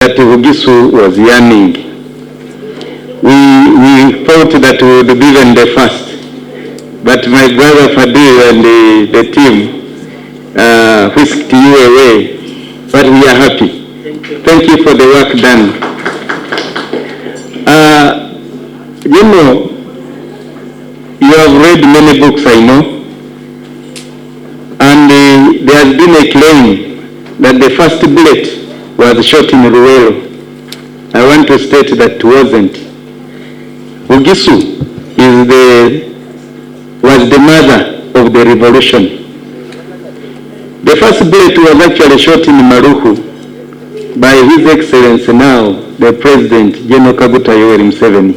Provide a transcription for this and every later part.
that Muhoozi was yearning. We thought that we would be in the first, but my brother Fadil and the team whisked you away, but we are happy. Thank you for the work done. You know, you have read many books, I know, and there has been a claim that the first bullet was shot in Ruwero. I want to state that it wasn't. Muhoozi was the mother of the revolution. The first bullet was actually shot in Maruhu by His Excellency now, the President, General Kaguta Yoweri Museveni.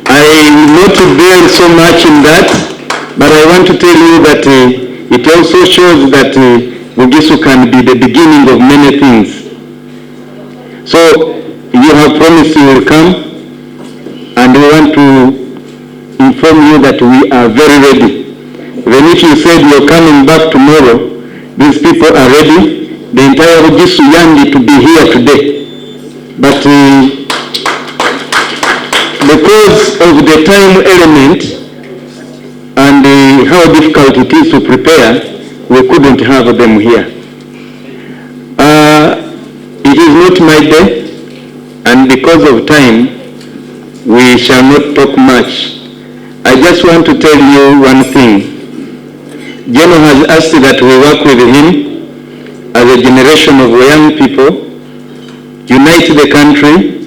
I will not dwell so much in that, but I want to tell you that it also shows that Muhoozi can be the beginning of many things. So you have promised you will come, and we want to inform you that we are very ready. Even if you said you're coming back tomorrow, these people are ready. The entire Muhoozi Yandi to be here today. But because of the time element and how difficult it is to prepare, we couldn't have them here. It is not my day, and because of time, we shall not talk much. I just want to tell you one thing. General has asked that we work with him as a generation of young people, unite the country,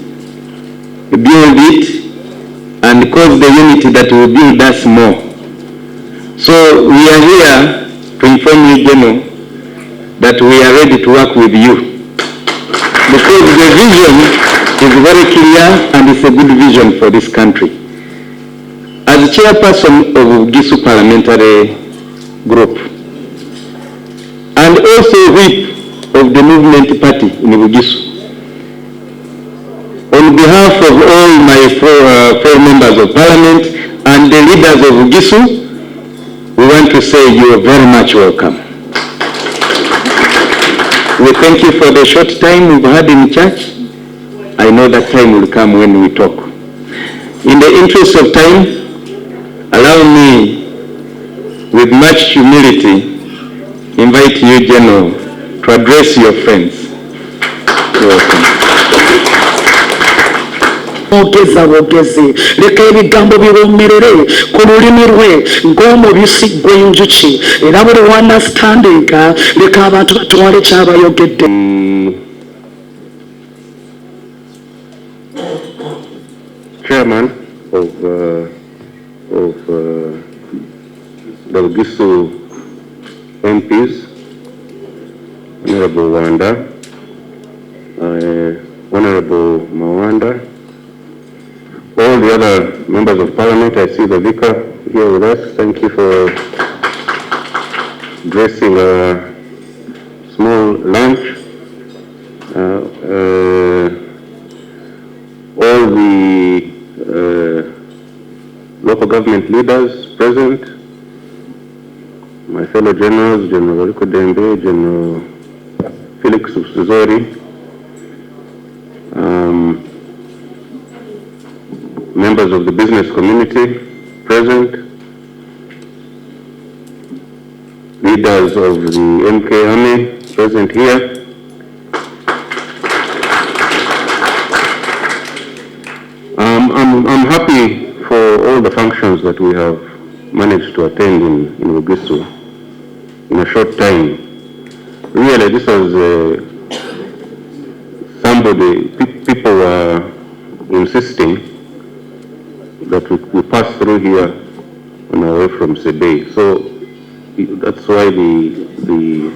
build it, and cause the unity that will build us more. So we are here to inform you, General, that we are ready to work with you. Because the vision is very clear and it's a good vision for this country. As chairperson of Muhoozi Parliamentary Group, and also whip of the movement party in Muhoozi, on behalf of all my fellow members of parliament and the leaders of Muhoozi, we want to say you are very much welcome. We thank you for the short time we've had in church. I know that time will come when we talk. In the interest of time, allow me, with much humility, invite you, General, to address your friends. You're welcome. Bogezi leka ebigambo biwomerere ku lulimi lwe ng'omubisi gw'enjuki era buli wanastandinga leka abantu batwale kyabayogedde. Chairman of the Muhoozi MPs, Honorable Wanda, Honorable Mawanda, all the other members of parliament. I see the vicar here with us. Thank you for dressing a small lunch. All the local government leaders present, my fellow generals, General Rico Dembe, General Felix Usuzori, members of the business community present, leaders of the MK Army present here, I'm happy for all the functions that we have managed to attend in Muhoozi in a short time. Really, this was people were insisting that we pass through here on our way from Sebei. So that's why the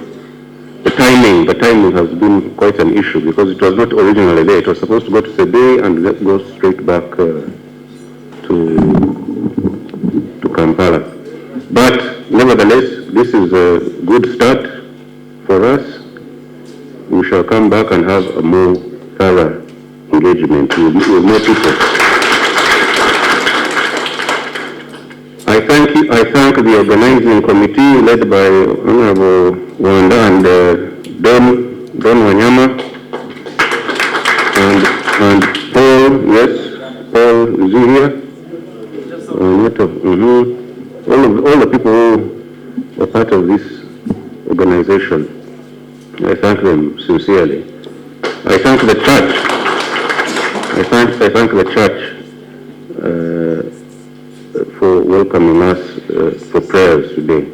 timing has been quite an issue, because it was not originally there. It was supposed to go to Sebei and go straight back to Kampala. But nevertheless, this is a good start for us. We shall come back and have a more thorough engagement with more people. I thank the organizing committee led by Honorable Wanda and Don Wanyama is he here? All the people who are part of this organization, I thank them sincerely. I thank the church. I thank the church for welcoming us for prayers today.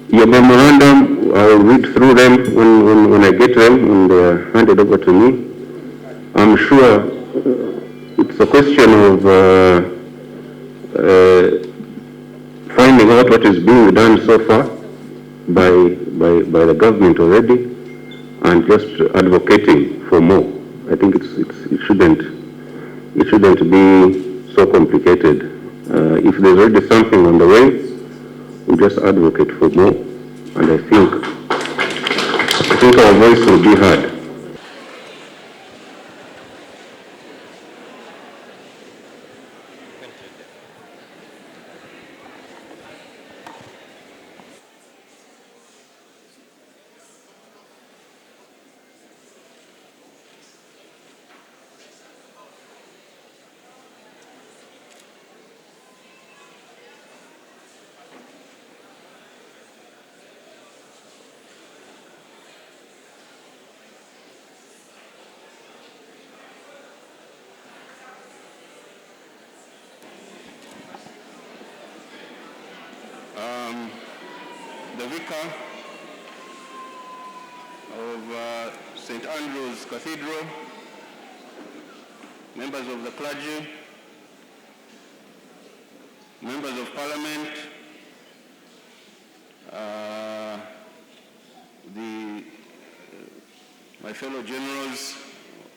Your memorandum, I will read through them when I get them and they are handed over to me. I'm sure it's a question of finding out what is being done so far by the government already and just advocating for more. I think it shouldn't be so complicated. If there's already something on the way, we just advocate for more, and I think our voice will be heard. The vicar of St. Andrew's Cathedral, members of the clergy, members of parliament, my fellow generals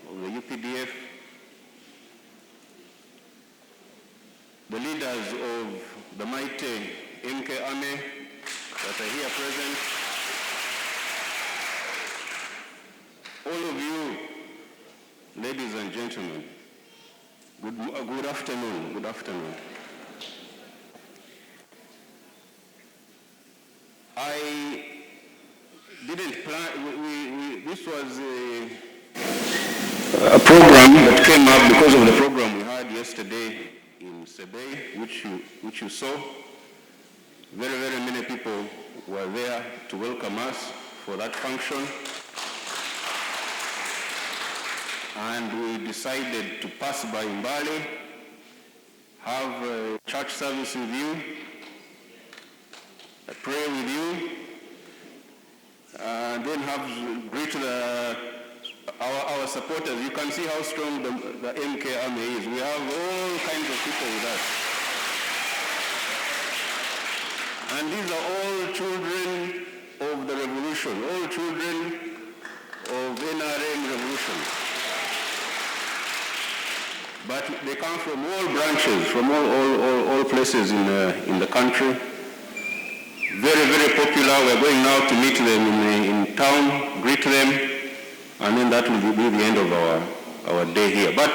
of the UPDF, the leaders of the mighty MK Army that are here present, all of you, ladies and gentlemen, good afternoon, good afternoon. I didn't plan, this was a program that came up because of the program we had yesterday in Mbale, which you saw. Very, very many people were there to welcome us for that function. And we decided to pass by Mbale, have a church service with you, pray with you, and then greet our supporters. You can see how strong the MK Army is. We have all kinds of people with us. And these are all children of the revolution, all children of NRM revolution. But they come from all branches, from all places in the country. Very, very popular. We're going now to meet them in town, greet them, and then that will be the end of our day here. But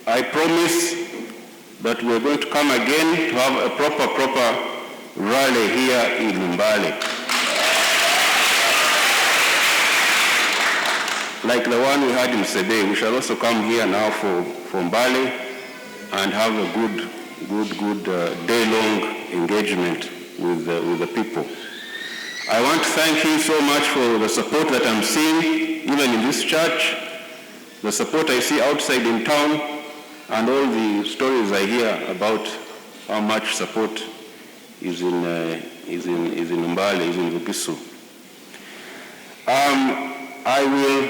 I promise that we're going to come again to have a proper rally here in Mbale. Like the one we had in Mbale, we shall also come here now for Mbale and have a good day-long engagement with the people. I want to thank you so much for the support that I'm seeing, even in this church, the support I see outside in town, and all the stories I hear about how much support is in Mbale, is in Vugisu. I will.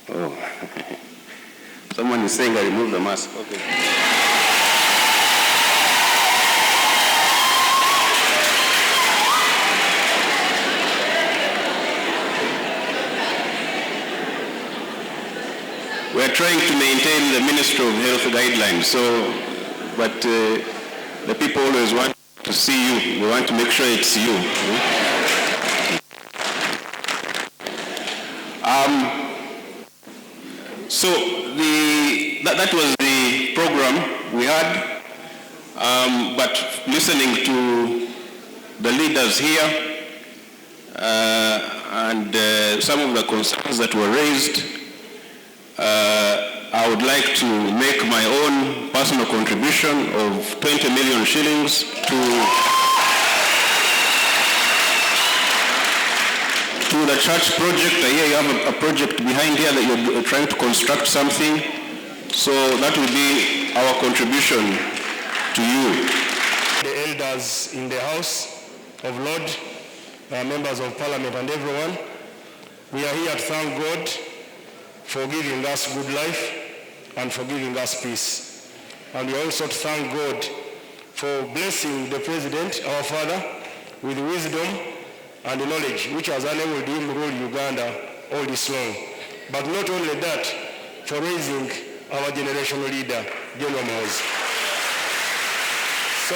Oh, someone is saying I remove the mask. Okay. We're trying to maintain the Ministry of Health guidelines, but the people always want to see you. They want to make sure it's you. So that was the program we had, but listening to the leaders here and some of the concerns that were raised. I would like to make my own personal contribution of 20 million shillings to the church project. I hear you have a project behind here that you're trying to construct something. So that will be our contribution to you. The elders in the House of Lord, members of Parliament and everyone, we are here to thank God for giving us good life and for giving us peace. And we are also to thank God for blessing the President, our father, with wisdom and knowledge, which has enabled him to rule Uganda all this long. But not only that, for raising our generational leader, General Muhoozi. So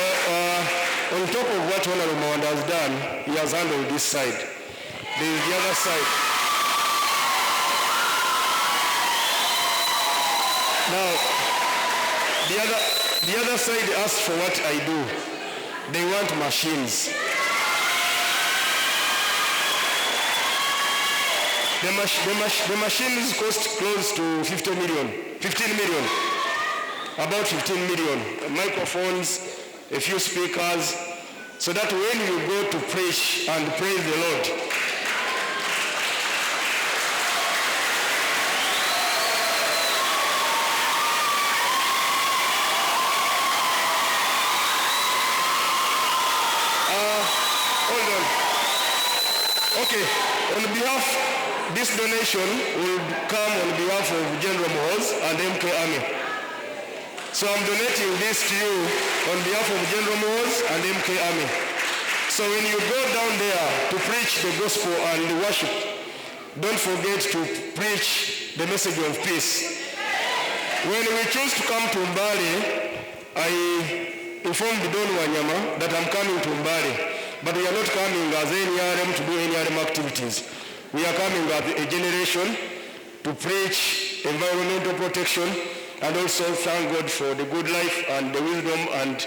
on top of what Honorable Mwanda has done, he has handled this side. There is the other side. Now, the other side asks for what I do. They want machines. The machines cost close to 15 million, about 15 million. Microphones, a few speakers, so that when you go to preach and praise the Lord, hold on. Okay, on behalf, this donation will come on behalf of General Muhoozi and MK Army. So I'm donating this to you on behalf of General Muhoozi and MK Army. So when you go down there to preach the gospel and worship, don't forget to preach the message of peace. When we choose to come to Mbale, I informed Don Wanyama that I'm coming to Mbale. But we are not coming as any RM to do any RM activities. We are coming as a generation to preach environmental protection and also thank God for the good life and the wisdom and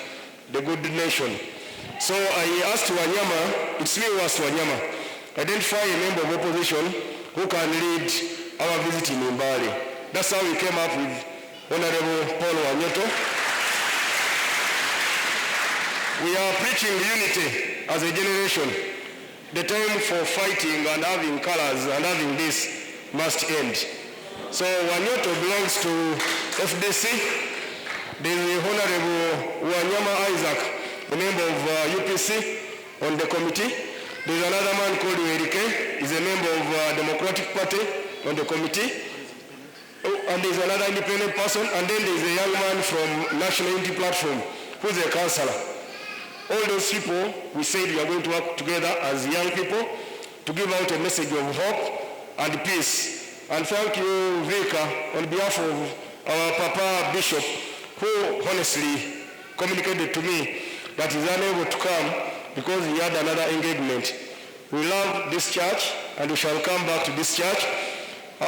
the good nation. So I asked Wanyama, it's me who asked Wanyama, identify a member of opposition who can lead our visit in Mbale. That's how we came up with Honorable Paul Wanyoto. We are preaching unity as a generation. The time for fighting and having colors and having this must end. So Wanyoto belongs to FDC. There is the Honorable Wanyama Isaac, a member of UPC on the committee. There is another man called Werike, he's a member of Democratic Party on the committee. And there is another independent person, and then there is a young man from National Unity Platform who's a councillor. All those people, we said we are going to work together as young people to give out a message of hope and peace. And thank you, Vika, on behalf of our Papa Bishop, who honestly communicated to me that he's unable to come because he had another engagement. We love this church and we shall come back to this church.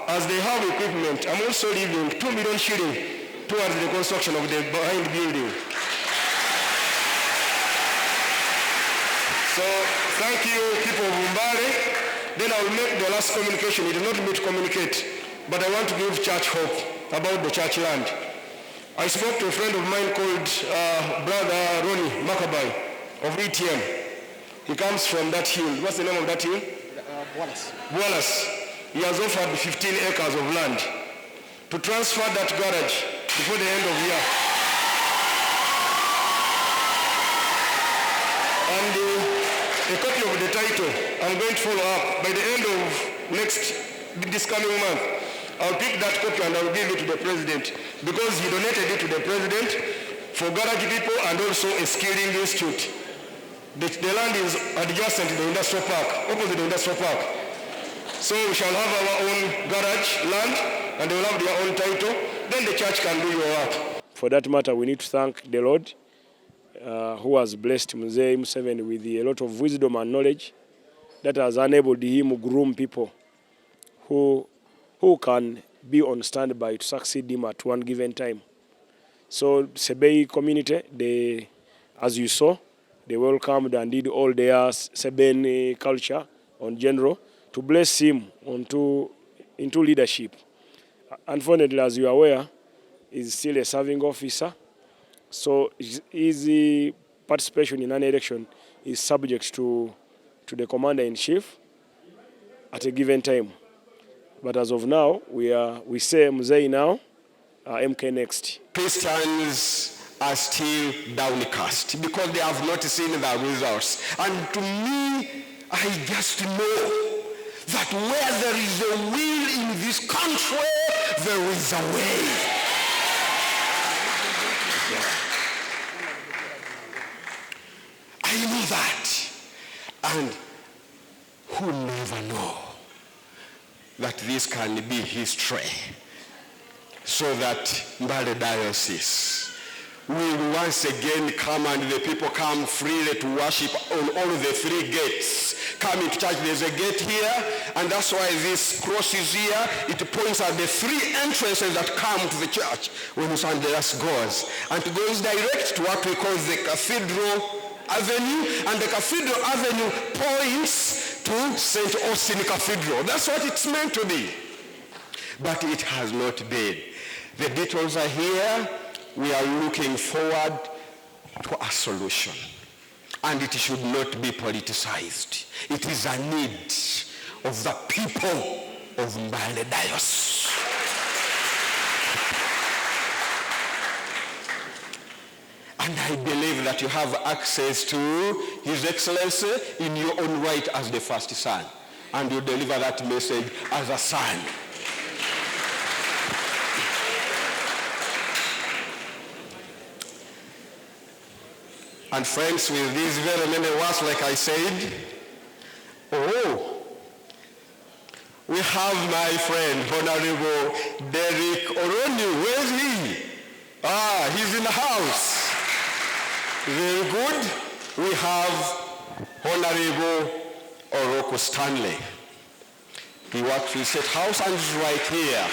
As they have equipment, I'm also leaving 2 million shillings towards the construction of the behind building. So thank you, people of Mbale. Then I will make the last communication. It is not me to communicate, but I want to give church hope about the church land. I spoke to a friend of mine called Brother Ronnie Makabai of ETM. He comes from that hill. What's the name of that hill? Wallace. He has offered 15 acres of land to transfer that garage before the end of the year. And a copy of the title, I'm going to follow up. By the end of this coming month, I'll pick that copy and I'll give it to the president because he donated it to the president for garage people and also a skilling institute. The land is adjacent to the industrial park, opposite the industrial park. So we shall have our own garage land and they will have their own title. Then the church can do your work. For that matter, we need to thank the Lord who has blessed Mzee Museveni with a lot of wisdom and knowledge that has enabled him to groom people who can be on standby to succeed him at one given time. So Sebei community, as you saw, they welcomed and did all their Sebeni culture on general to bless him into leadership. Unfortunately, as you are aware, he's still a serving officer, so his participation in an election is subject to the commander-in-chief at a given time. But as of now, we say Mzee now, MK next. Christians are still downcast because they have not seen the results. And to me, I just know that where there is a will in this country, there is a way. I know that. And who never know that this can be history, so that Mbale Diocese will once again come and the people come freely to worship on all the three gates. Coming to church, there's a gate here, and that's why this cross is here. It points at the three entrances that come to the church when Sunday goes. And it goes direct to what we call the Cathedral Avenue, and the Cathedral Avenue points to St. Austin Cathedral. That's what it's meant to be. But it has not been. The details are here. We are looking forward to a solution. And it should not be politicized. It is a need of the people of Mbale Diocese. And I believe that you have access to His Excellency in your own right as the first son. And you deliver that message as a son. And friends, with these very many words, like I said, we have my friend, Honorable Derek Oroni. Where is he? He's in the house. Very good. We have Honorable Oroko Stanley. He works in State House and is right here.